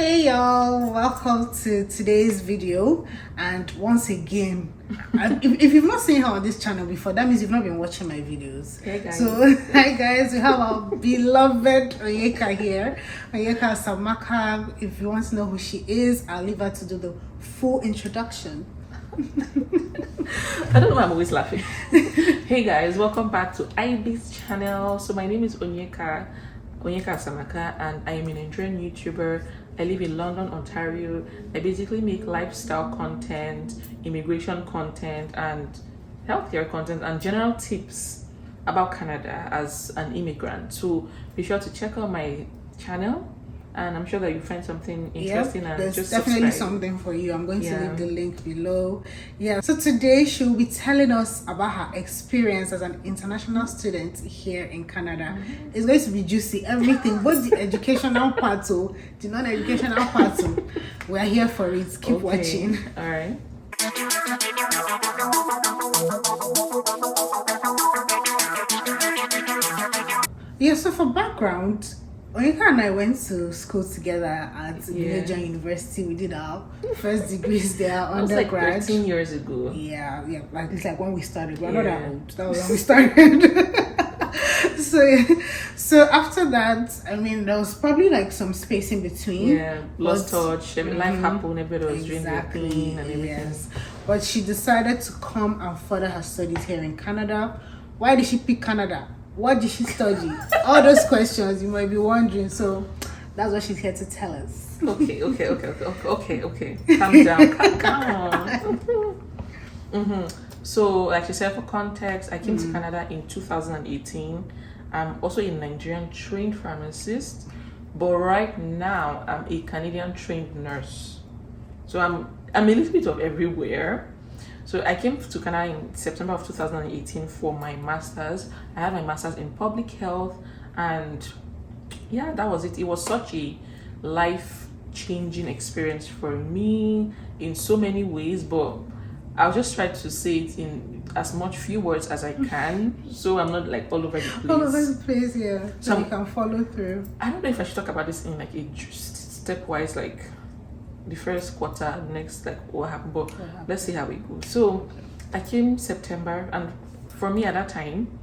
Hey y'all, welcome to today's video. And once again, if you've not seen her on this channel before, that means you've not been watching my videos. Hey guys. So hi guys, we have our beloved Onyeka here, Onyeka Samaka. If you want to know who she is, I'll leave her to do the full introduction. I don't know why I'm always laughing. Hey guys, welcome back to IB's channel. So my name is Onyeka Samaka, and I am a Nigerian YouTuber. I live in London, Ontario. I basically make lifestyle content, immigration content, and healthcare content, and general tips about Canada as an immigrant. So be sure to check out my channel, and I'm sure that you find something interesting. And there's just definitely subscribe. something for you. I'm going to leave the link below. So today she'll be telling us about her experience as an international student here in Canada. It's going to be juicy, everything, both the educational part, the non-educational part. We are here for it. Keep watching. All right. So for background, Onyeka and I went to school together at Nigerian University. We did our first degrees there, undergrad. Like 13 years ago. Yeah, like it's like when we started. We're not that old. That was when we started. so after that, I mean, there was probably like some space in between. Yeah, lost touch. Life happened. Everybody was doing their thing and everything. Yes. But she decided to come and further her studies here in Canada. Why did she pick Canada? What did she study? All those questions you might be wondering. So that's what she's here to tell us. Okay. Calm down. So, like she said, for context, I came to Canada in 2018. I'm also a Nigerian trained pharmacist, but right now I'm a Canadian trained nurse. So I'm a little bit of everywhere. So I came to Canada in September of 2018 for my master's. I had my master's in public health, and yeah, that was it. It was such a life-changing experience for me in so many ways, but I'll just try to say it in as much few words as I can, so I'm not like all over the place. All over the place, yeah. So you can follow through. I don't know if I should talk about this in like a stepwise, like the first quarter, next, like what happened, but let's see how it goes. So I came September, and for me at that time,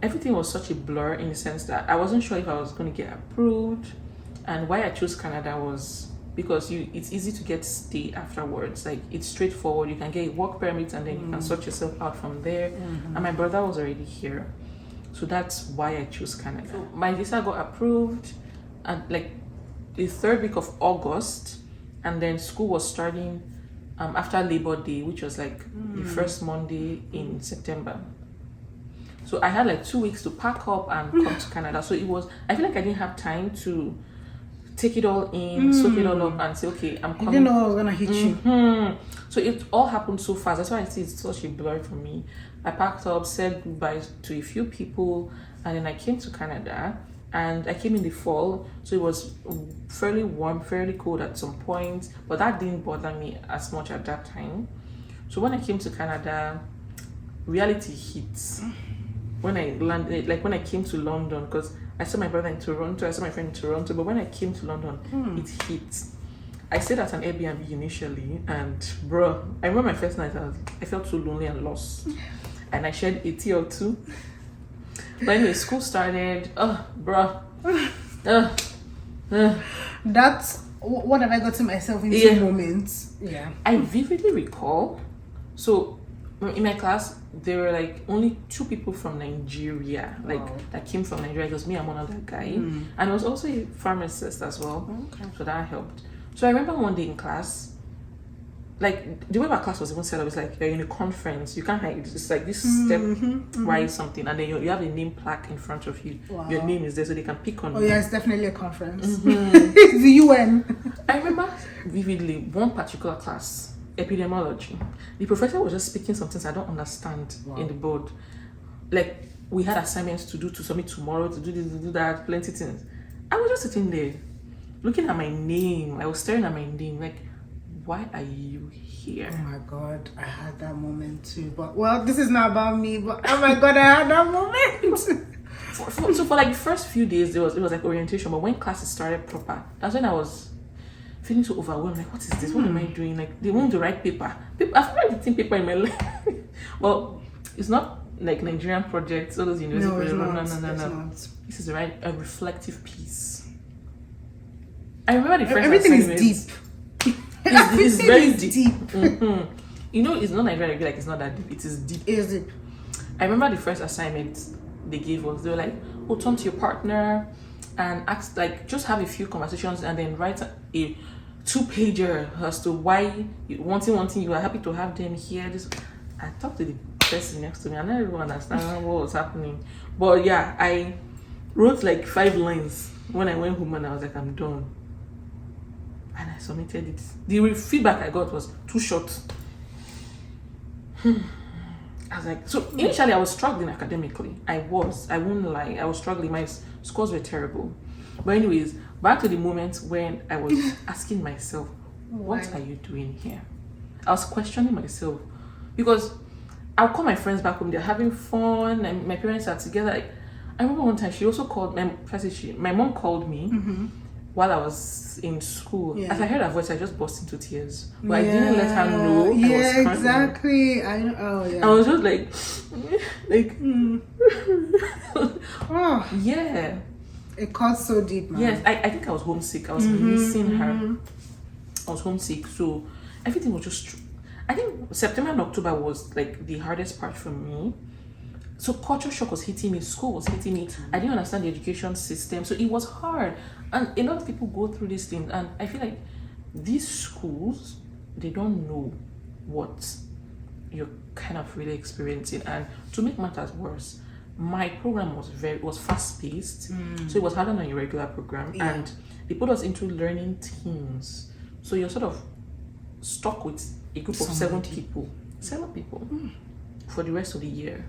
everything was such a blur in the sense that I wasn't sure if I was going to get approved. And why I chose Canada was because it's easy to get stay afterwards. Like, it's straightforward. You can get a work permit, and then you can sort yourself out from there. And my brother was already here, so that's why I chose Canada. So my visa got approved, and like the third week of August, and then school was starting after Labor Day, which was like the first Monday in September. So I had like 2 weeks to pack up and come to Canada. So I feel like I didn't have time to take it all in, soak it all up, and say, okay, I'm coming. You didn't know I was gonna hit you. So it all happened so fast. That's why I see it's such a blur for me. I packed up, said goodbye to a few people, and then I came to Canada. And I came in the fall, so it was fairly warm, fairly cold at some point, but that didn't bother me as much at that time. So when I came to Canada, reality hits. When I landed, like when I came to London, because I saw my brother in Toronto, I saw my friend in Toronto, but when I came to London, it hit. I stayed at an Airbnb initially, and bro, I remember my first night, I felt so lonely and lost, and I shared a tea or two. But anyway, school started. That's what have I got to myself into moments. Yeah. I vividly recall. So in my class, there were like only 2 people from Nigeria, that came from Nigeria. It was me and one other guy, and I was also a pharmacist as well. So that helped. So I remember one day in class, like the way our class was even set up is like you're in a conference, you can't hide. It's like this step-wise something, and then you have a name plaque in front of you. Your name is there, so they can pick on you. Yeah, it's definitely a conference. It's the UN. I remember vividly one particular class, epidemiology. The professor was just speaking some things I don't understand in the board. Like, we had assignments to do, to submit tomorrow, to do this, to do that, plenty of things. I was just sitting there, looking at my name. I was staring at my name, like, why are you here? Oh my God, I had that moment too. But well, this is not about me, but oh my God, I had that moment. So for like the first few days, it was like orientation, but when classes started proper, that's when I was feeling so overwhelmed. Like, what is this? What am I doing? Like, they want to write paper. I've tried writing paper in my life. Well, it's not like Nigerian projects, all those university projects. No. This is a reflective piece. I remember the first everything assignment. is deep. It's very deep. Mm-hmm. You know, it's not Nigerian, like it's not that deep. It is deep. It is deep. I remember the first assignment they gave us. They were like, "Oh, turn to your partner and ask, like, just have a few conversations and then write a 2-pager as to why you wanting you are happy to have them here." I talked to the person next to me and I didn't understand what was happening. But yeah, I wrote like 5 lines when I went home and I was like, I'm done. And I submitted it. The feedback I got was too short. I was like, so initially I was struggling academically. I won't lie. I was struggling. My scores were terrible. But anyways, back to the moment when I was asking myself, what are you doing here? I was questioning myself because I'll call my friends back home. They're having fun and my parents are together. Like, I remember one time she also called, my mom called me while I was in school. As I heard her voice, I just burst into tears. But I didn't let her know I was crying. Exactly. I was just like, oh. Yeah. It cut so deep, man. Yes, I think I was homesick. I was missing her. I was homesick. So everything was just... I think September and October was like the hardest part for me. So culture shock was hitting me, school was hitting me. I didn't understand the education system, so it was hard. And a lot of people go through these things, and I feel like these schools, they don't know what you're kind of really experiencing. And to make matters worse, my program was fast paced, so it was harder than your regular program, and they put us into learning teams. So you're sort of stuck with a group of 7 people for the rest of the year.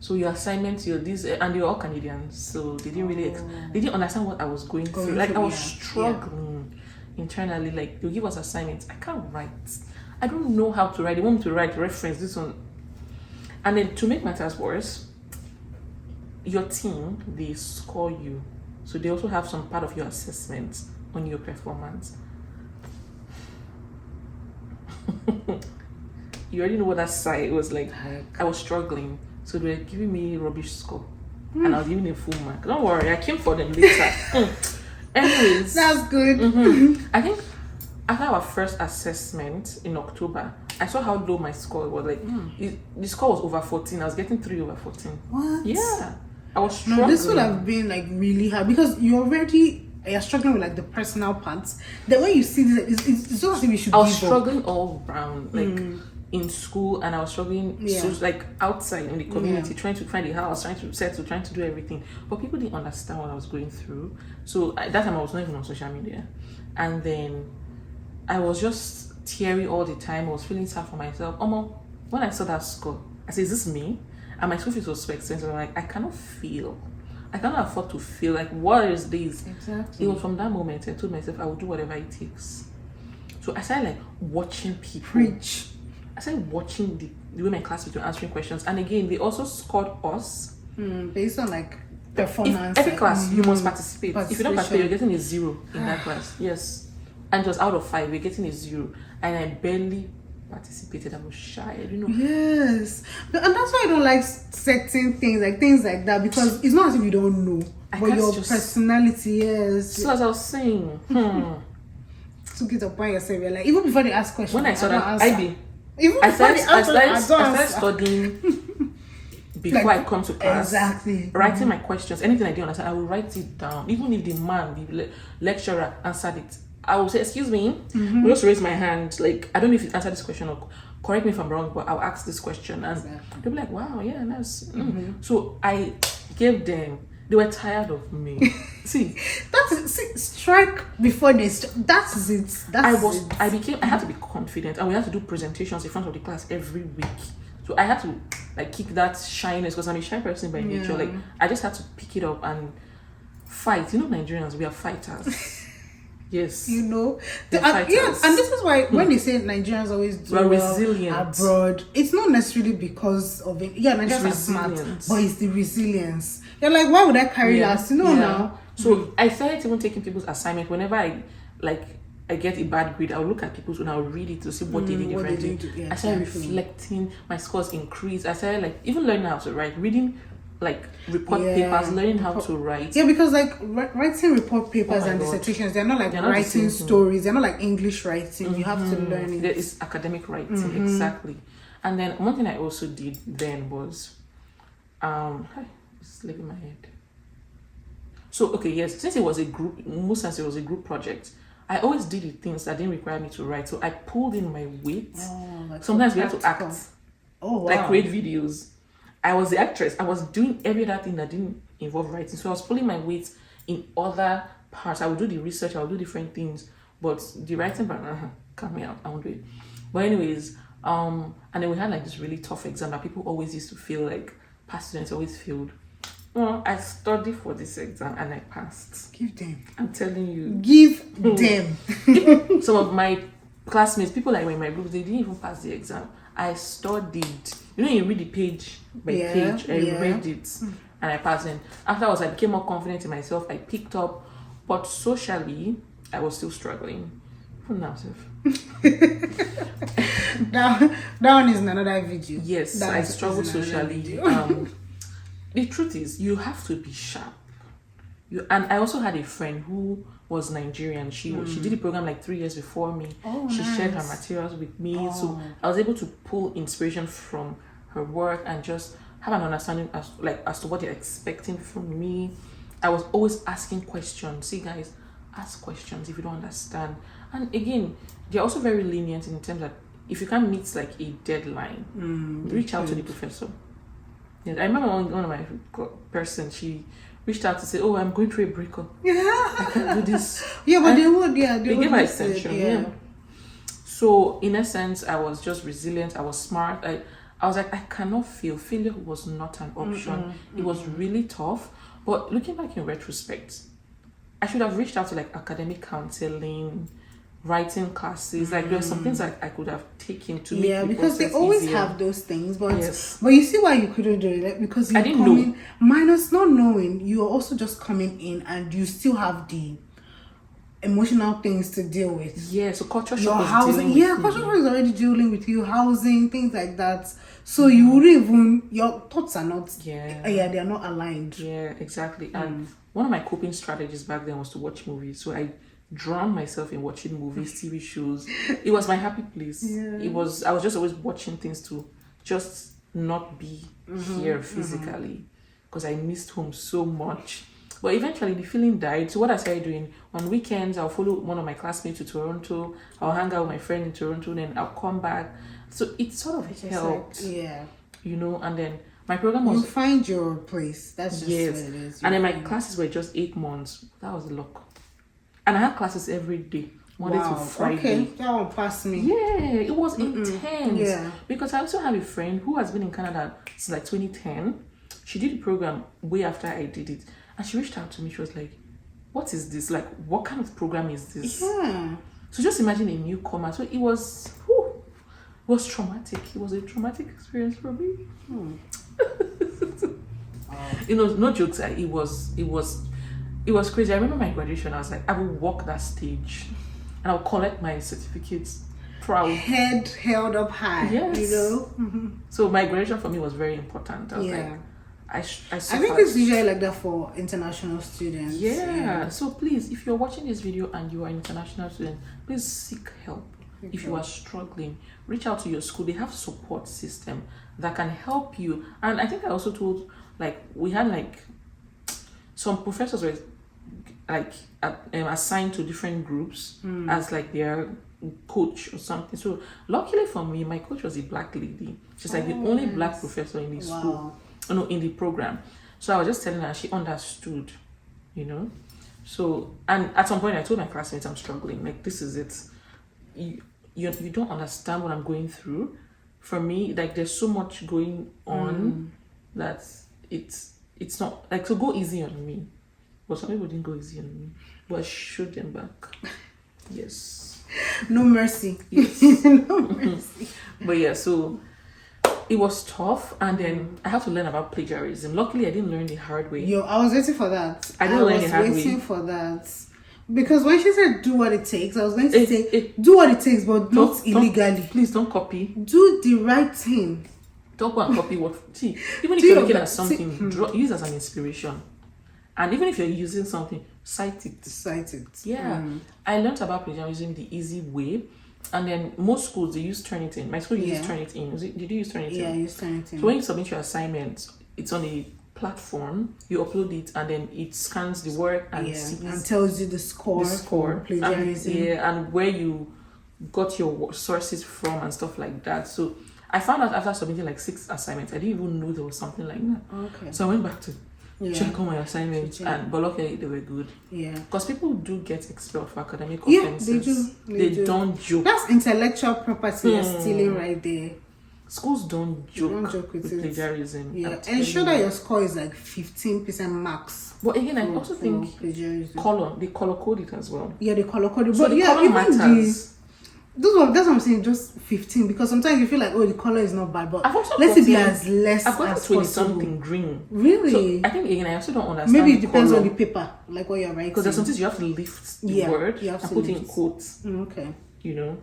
So your assignments, and they're all Canadians, so they didn't really they didn't understand what I was going through. Like I was struggling internally. Like they'll give us assignments, I can't write. I don't know how to write. They want me to write reference this one, and then to make matters worse, your team, they score you, so they also have some part of your assessment on your performance. You already know what that side was like. I was struggling, so they were giving me rubbish score, and I was giving a full mark. Don't worry, I came for them later. Anyways, that's good. I think after our first assessment in October, I saw how low my score was. Like the score was over 14. I was getting 3 over 14. What? Yeah, I was struggling. No, this would have been like really hard because you're struggling with like the personal parts. Then when you see this, it's not as if you should. I was struggling all around, like in school, and I was struggling so like outside in the community, trying to find a house, trying to settle, trying to do everything. But people didn't understand what I was going through. So at that time, I was not even on social media, and then I was just teary all the time. I was feeling sad for myself. When I saw that score, I said, "Is this me?" And my school fees was so expensive. I'm like, I cannot afford to feel. Like, what is this? Exactly. It was from that moment I told myself I will do whatever it takes. So I started like watching people. Preach. I started watching the way my classmates were answering questions. And again, they also scored us. Based on like performance. Every class, you must participate. If you don't participate, you're getting a 0 in that class. Yes. And it was out of 5, we're getting a 0. And I barely participated. I was shy. I didn't know. Yes. And that's why I don't like certain things like that, because it's not as if you don't know. But your personality, yes. So as I was saying, took it upon yourself. You're like, even before they ask questions. When I saw that, I started studying before I come to class. Exactly. Writing my questions, anything I didn't understand, I will write it down. Even if the lecturer answered it, I will say, excuse me, I'll just raise my hand. Like, I don't know if you answered this question or correct me if I'm wrong, but I'll ask this question. And they'll be like, wow, yeah, nice. So I gave them, they were tired of me. Strike before they that's it. I had to be confident, and we had to do presentations in front of the class every week. So I had to like kick that shyness, because I'm a shy person by nature. Like, I just had to pick it up and fight. You know, Nigerians, we are fighters. Yes. You know, and this is why when they say Nigerians always do resilient abroad, it's not necessarily because of it. Yeah, Nigerians are smart, but it's the resilience. You're like, why would I carry last? You know now. So I started even taking people's assignment whenever I like I get a bad grade, I'll look at people's and I'll read it to see what they did differently. I started reflecting, my scores increased. I started like even learning how to write, reading like report papers, learning how to write. Yeah, because like writing report papers and dissertations, they're not like writing stories. They're not like English writing. You have to learn it. There is academic writing, exactly. And then one thing I also did then was, it's leaving my head. So okay, yes, since it was a group, most times it was a group project. I always did the things that didn't require me to write. So I pulled in my weight. Sometimes we had to act. Like create videos. I was the actress. I was doing every other thing that didn't involve writing. So I was pulling my weight in other parts. I would do the research. I would do different things. But the writing part, cut me out. I won't do it. But anyways, and then we had like this really tough exam that people always used to feel like past students always failed. Well, I studied for this exam and I passed. Give them. I'm telling you. Give them. Some of my classmates, people like in my group, they didn't even pass the exam. I studied. You know, you read the page by page. I read it and I passed it. Afterwards, I became more confident in myself. I picked up, but socially, I was still struggling. From now, that one is in another video. Yes, I struggled socially. The truth is, you have to be sharp. And I also had a friend who was Nigerian. She did the program like 3 years before me. She shared her materials with me, so I was able to pull inspiration from her work and just have an understanding as to what they're expecting from me. I was always asking questions. See, guys, ask questions if you don't understand. And again, they're also very lenient in terms that if you can't meet like a deadline, reach out to the professor. Yeah, I remember one of my person, she reached out to say, "Oh, I'm going through a breakup. I can't do this." Yeah, but they would. Yeah, they gave her extension. Yeah. So in essence, I was just resilient. I was smart. I was like, I cannot fail. Failure was not an option. It was really tough. But looking back in retrospect, I should have reached out to like academic counseling, writing classes. Like there's some things like I could have taken to make the because they process always easier. have those things, but you see why you couldn't do it, like, because you I didn't know. Minus not knowing, you're also just coming in and you still have the emotional things to deal with. Yeah, so culture Your shock was housing, dealing with culture me. shock is already dealing with you, housing, things like that. So you wouldn't even, your thoughts are not, they are not aligned. Yeah, exactly. And one of my coping strategies back then was to watch movies. So I drowned myself in watching movies, TV shows. It was my happy place. I was just always watching things to just not be here physically because I missed home so much. But eventually the feeling died. So what I started doing on weekends, I'll follow one of my classmates to Toronto. I'll hang out with my friend in Toronto, then I'll come back. So it sort of helped. You know, and then my program was... You find your place. That's just what it is. And then my classes were just 8 months. That was the luck. And I had classes every day, Monday to Friday. Okay, that one passed me. Yeah, it was intense. Yeah. Because I also have a friend who has been in Canada since like 2010. She did the program way after I did it. And she reached out to me. She was like, what is this? Like, what kind of program is this? Yeah. So just imagine a newcomer. So it was traumatic. It was a traumatic experience for me. You know, no jokes. It was crazy. I remember my graduation. I was like, I will walk that stage and I'll collect my certificates proud. Head held up high. Yes. You know? So my graduation for me was very important. I was like, I think it's usually like that for international students. Yeah. So please, if you're watching this video and you are an international student, please seek help. If you are struggling, reach out to your school. They have support system that can help you. And I think I also told, like, we had like some professors were like assigned to different groups as like their coach or something. So luckily for me, my coach was a black lady. She's like the only black professor in the school, in the program. So I was just telling her, she understood, you know. So, and at some point I told my classmates, I'm struggling, like, this is it. You don't understand what I'm going through. For me, like, there's so much going on that it's not like, so go easy on me. But some people didn't go easy on me, but I showed them back. Yes. No mercy. Yes. No mercy. But yeah, so it was tough, and then I had to learn about plagiarism. Luckily, I didn't learn the hard way. I was waiting for that. I didn't learn the hard way. I was waiting for that. Because when she said do what it takes, I was going to say do what it takes, but not illegally. Please don't copy. Do the right thing. Don't go and copy what. See, even if you're looking at something, use as an inspiration. And even if you're using something, cite it. Cite it. Yeah. I learned about plagiarism the easy way. And then most schools, they use Turnitin. My school used Turnitin. Did you use Turnitin? Yeah, I use Turnitin. So when you submit your assignment, it's on a platform, you upload it, and then it scans the work and sees and tells you the score for plagiarism. And where you got your sources from and stuff like that. So I found out after submitting like 6 assignments, I didn't even know there was something like that. Okay. So I went back to check all my assignments, but luckily they were good. Yeah. Because people do get expelled for academic offenses. They do. They don't joke. That's intellectual property you're stealing right there. Schools don't joke with plagiarism. Yeah, ensure that your score is like 15% max. But again, I also think they color code it as well. Yeah, they color code it. So but the color matters. That's what I'm saying, just 15, because sometimes you feel like, oh, the color is not bad, but let's it be as less I've gotten as 20 possible. Something green. Really? So I think again, I also don't understand. Maybe it depends on the paper, like what you're writing. Because there's sometimes you have to lift the word and put in quotes. Okay. You know.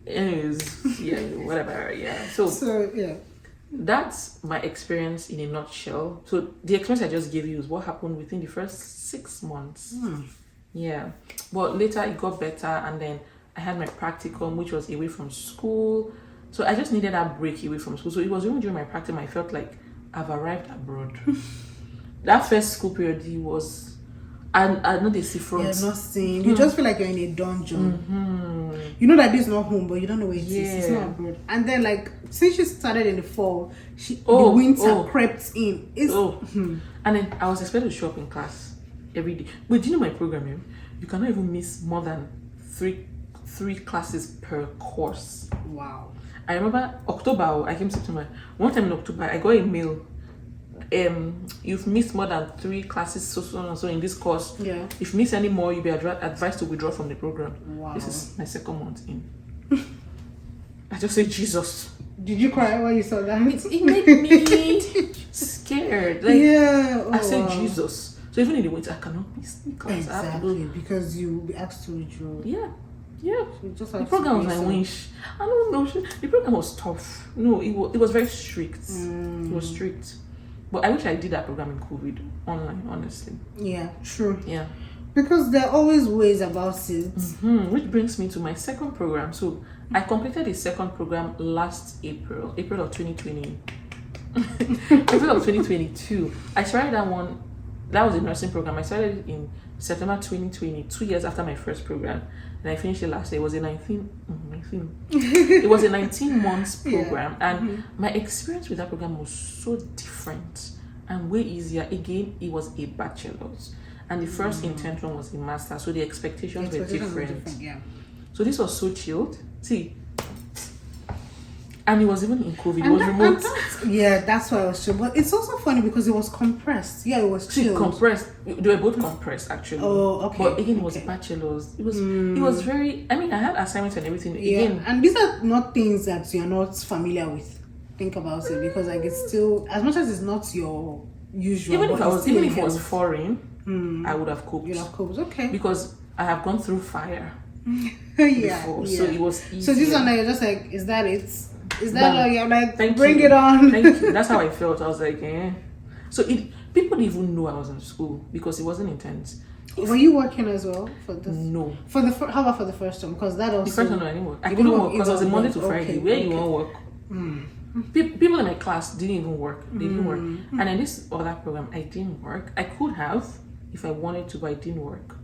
Anyways, whatever. Yeah. So yeah. That's my experience in a nutshell. So the experience I just gave you is what happened within the first 6 months. Yeah. But later it got better, and then I had my practicum, which was away from school. So I just needed that break away from school. So it was even during my practicum I felt like I've arrived abroad. That first school period, it was... I know they see front. You're not seeing. You just feel like you're in a dungeon. You know that this is not home, but you don't know where it is. It's not abroad. And then, like, since she started in the fall, the winter crept in. And then I was expected to show up in class every day. But do you know my program? You cannot even miss more than three classes per course. Wow. I remember October. I came September. One time in October, I got a mail. You've missed more than 3 classes so in this course. Yeah. If you miss any more, you'll be advised to withdraw from the program. Wow. This is my 2nd month in. I just said, Jesus. Did you cry when you saw that? It made me scared. Like, I said, Jesus. So even in the winter, I cannot miss the class. Exactly, because you'll be asked to withdraw. Yeah. So the program was my wish. I don't know. The program was tough. No, it was very strict. It was strict. But I wish I did that program in COVID online, honestly. Yeah, true. Yeah. Because there are always ways about it. Which brings me to my 2nd program. So I completed the 2nd program last April of 2020. April of 2022. I started that one. That was a nursing program. I started it in September 2020, 2 years after my first program. And I finished it last year. It was a 19 months program. And my experience with that program was so different and way easier. Again, it was a bachelor's. And the first intention was a master. So the expectations were different. So this was so chilled. See, and it was even in COVID. It was remote. That's why I was chill. But it's also funny because it was compressed. Yeah, it was chill. Compressed. They were both compressed actually. Oh, okay. But again, it was bachelor's. It was very. I mean, I had assignments and everything. Yeah, again, and these are not things that you're not familiar with. Think about it, because like it's still, as much as it's not your usual. Even if it was foreign, I would have coped. You'd have coped, okay. Because I have gone through fire. Before, so it was easier. So this one, you're just like, is that it? Is that all? You're like, Thank bring you. it on. Thank you. That's how I felt. I was like, So people didn't even know I was in school because it wasn't intense. Were you working as well for this? No. How about for the first one? Because that also. The first one, no, I didn't work. I couldn't work because it was a Monday to Friday. Where you want to work? People in my class didn't even work. They didn't work. And in this other program, I didn't work. I could have if I wanted to, but I didn't work.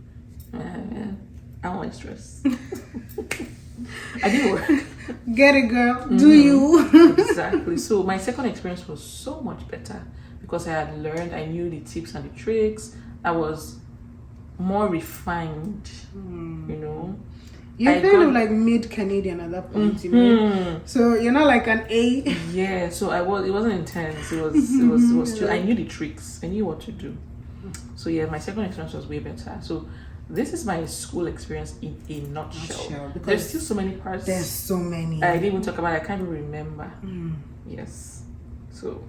I don't like stress. I didn't work. Get it, girl. Do you? Exactly. So my 2nd experience was so much better because I had learned, I knew the tips and the tricks. I was more refined, you know. You're kind of like mid-Canadian at that point, you know. So you're not like an A. Yeah, so I was. It wasn't intense. It was chill. I knew the tricks. I knew what to do. So yeah, my 2nd experience was way better. So this is my school experience in a nutshell. There's still so many parts. There's so many. I didn't even talk about it. I can't even remember. Yes. So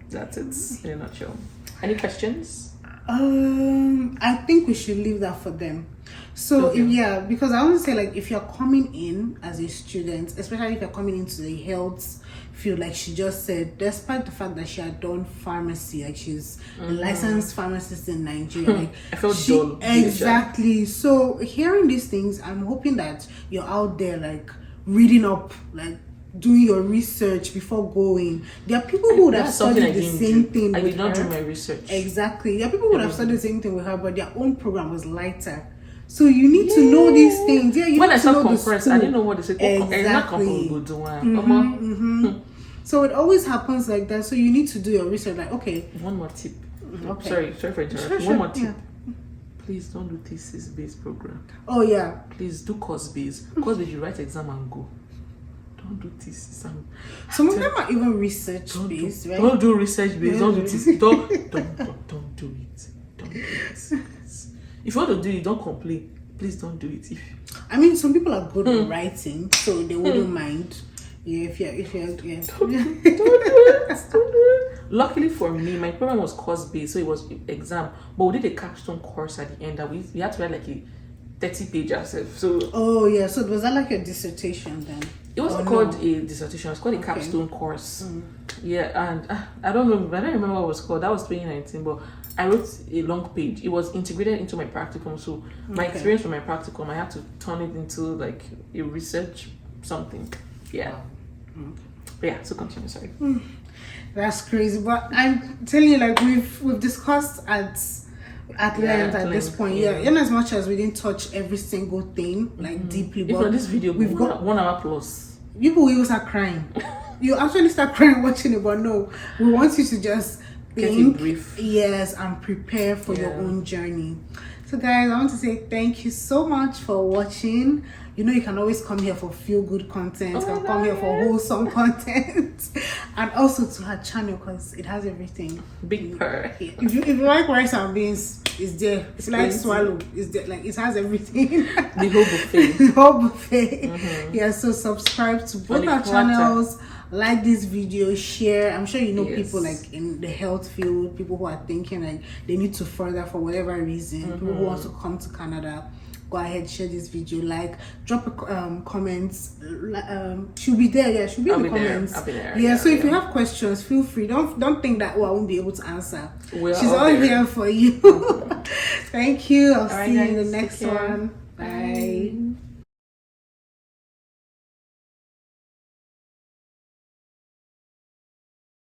that's it in a nutshell. Any questions? I think we should leave that for them. So Okay. yeah, because I want to say, like, if you're coming in as a student, especially if you're coming into the health field, like she just said, despite the fact that she had done pharmacy, like she's a licensed pharmacist in Nigeria, like I felt she, dull. exactly. So hearing these things, I'm hoping that you're out there like reading up, like doing your research before going. There are people who would have That's something studied I the didn't same do. thing I with did not her. do my research. Exactly. There are people who would have studied the same thing with her, but their own program was lighter. So you need to know these things. Yeah, you When need I to saw know the compressed, I school. didn't know what they said. Exactly. So it always happens like that. So you need to do your research. Like, okay, One more tip. Okay. Sorry for interrupting. Sure, One more tip. yeah. Please don't do thesis-based program. Oh yeah. Please do course-based. Course-based, you write exam and go. Don't do thesis. Some of them are even research Don't do, based, right? don't do research-based. Don't do thesis. Don't do it. Don't do it. If you want to do it, don't complain. Please don't do it. I mean, some people are good at writing, so they wouldn't mind. Yeah, if you're, yeah. Don't do it. Luckily for me, my program was course-based, so it was exam. But we did a capstone course at the end that we had to write like a 30-page ourselves. So Oh yeah. So was that like your dissertation then? it wasn't called a dissertation. It was called a capstone course. Yeah, and I don't remember what it was called. That was 2019, but I wrote a long page. It was integrated into my practicum. So my experience from my practicum, I had to turn it into like a research something. Yeah. Yeah. So continue. Sorry. That's crazy. But I'm telling you, like we've discussed at length at this point. Yeah. In as much as we didn't touch every single thing like deeply, Even but this video, we've got 1 hour plus. people will start crying. You actually start crying watching it, but no, we want you to just Get think, a brief. yes, and prepare for your own journey. So guys, I want to say thank you so much for watching. You know, you can always come here for feel good content, you can come here for wholesome content, and also to her channel because it has everything. Big purr. If you like rice and beans, it's there. If you like swallow, it's there. Like it has everything. The whole buffet. The whole buffet. Yeah, so subscribe to both our channels, like this video, share. I'm sure you know people like in the health field, people who are thinking like they need to further for whatever reason, people who want to come to Canada. Go ahead, share this video, like, drop a comments. She'll be there. Yeah, she'll be in the comments. I'll be there. Yeah, so if you have questions, feel free. Don't think that I won't be able to answer. She's all there. here for you. Thank you. I'll see you in the guys, next one. Bye.